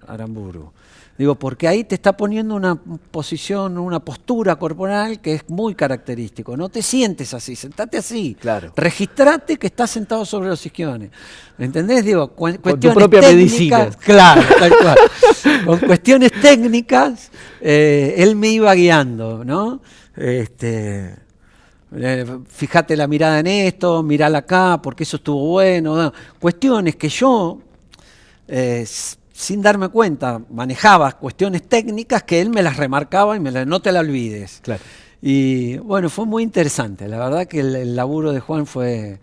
Aramburu. Digo, porque ahí te está poniendo una posición, una postura corporal que es muy característico. No te sientes así, sentate así. Claro. Registrate que estás sentado sobre los isquiones. ¿Entendés? Digo, cuestiones tu propia técnicas, medicina. Claro, tal cual. Con cuestiones técnicas, él me iba guiando, ¿no? Fíjate la mirada en esto, mirala acá, porque eso estuvo bueno. ¿No? Cuestiones que yo, sin darme cuenta, manejaba cuestiones técnicas que él me las remarcaba y no te la olvides. Claro. Y bueno, fue muy interesante. La verdad que el laburo de Juan fue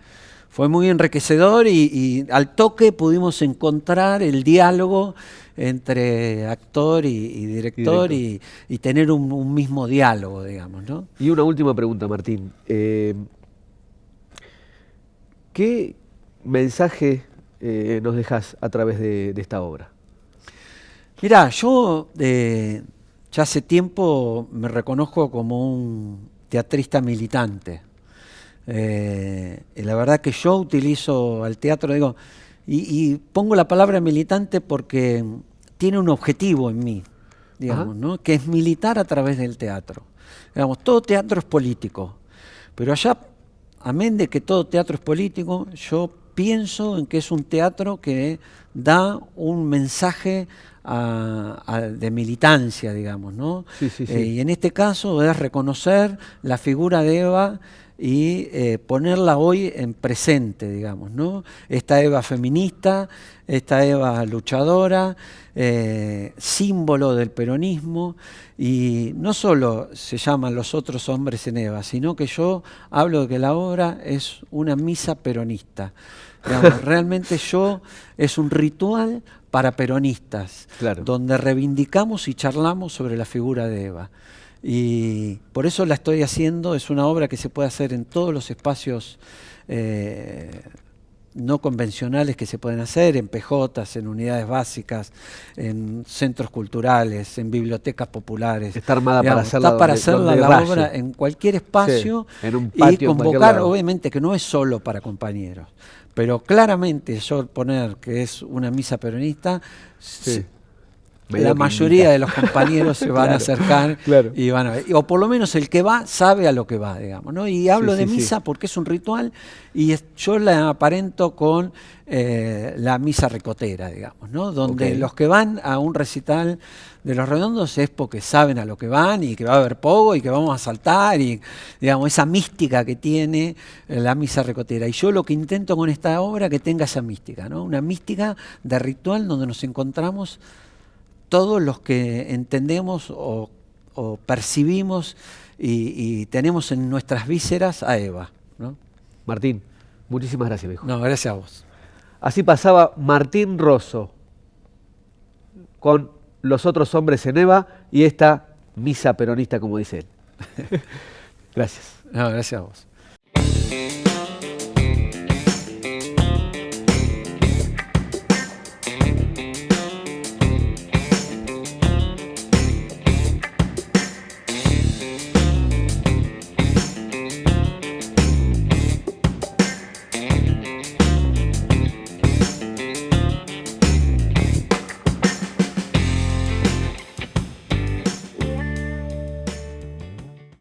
muy enriquecedor y al toque pudimos encontrar el diálogo entre actor y director y tener un mismo diálogo, digamos, ¿no? Y una última pregunta, Martín. ¿Qué mensaje nos dejas a través de esta obra? Mirá, yo ya hace tiempo me reconozco como un teatrista militante. Y la verdad que yo utilizo al teatro, digo, y pongo la palabra militante porque tiene un objetivo en mí, digamos, ¿no? Que es militar a través del teatro. Digamos, todo teatro es político, pero allá, amén de que todo teatro es político, yo pienso en que es un teatro que da un mensaje de militancia, digamos, ¿no? Sí. Y en este caso es reconocer la figura de Eva y ponerla hoy en presente, digamos, ¿no? Esta Eva feminista, esta Eva luchadora, símbolo del peronismo, y no solo se llaman Los otros hombres en Eva, sino que yo hablo de que la obra es una misa peronista. Digamos, realmente es un ritual para peronistas, claro, donde reivindicamos y charlamos sobre la figura de Eva. Y por eso la estoy haciendo, es una obra que se puede hacer en todos los espacios no convencionales que se pueden hacer, en PJs, en unidades básicas, en centros culturales, en bibliotecas populares. Está armada, digamos, para hacerla la obra en cualquier espacio, sí, en un patio, y convocar, obviamente, que no es solo para compañeros, pero claramente yo poner que es una misa peronista, sí, la mayoría de los compañeros se van a acercar y van a ver. O por lo menos el que va sabe a lo que va, digamos, ¿no? Y hablo de misa porque es un ritual y yo la aparento con la misa ricotera, digamos, ¿no? Donde los que van a un recital de Los Redondos es porque saben a lo que van y que va a haber pogo y que vamos a saltar y, digamos, esa mística que tiene la misa ricotera. Y yo lo que intento con esta obra que tenga esa mística, ¿no? Una mística de ritual donde nos encontramos todos los que entendemos o percibimos y tenemos en nuestras vísceras a Eva, ¿no? Martín, muchísimas gracias, viejo. No, gracias a vos. Así pasaba Martín Rosso con Los otros hombres en Eva y esta misa peronista, como dice él. Gracias. No, gracias a vos.